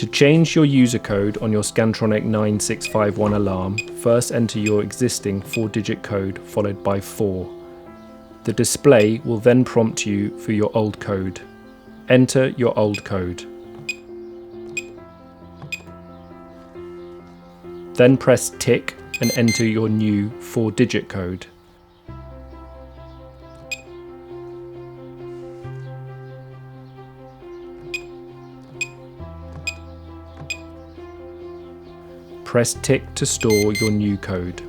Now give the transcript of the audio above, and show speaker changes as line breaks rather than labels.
To change your user code on your Scantronic 9651 alarm, first enter your existing 4-digit code followed by 4. The display will then prompt you for your old code. Enter your old code. Then press tick and enter your new 4-digit code. Press tick to store your new code.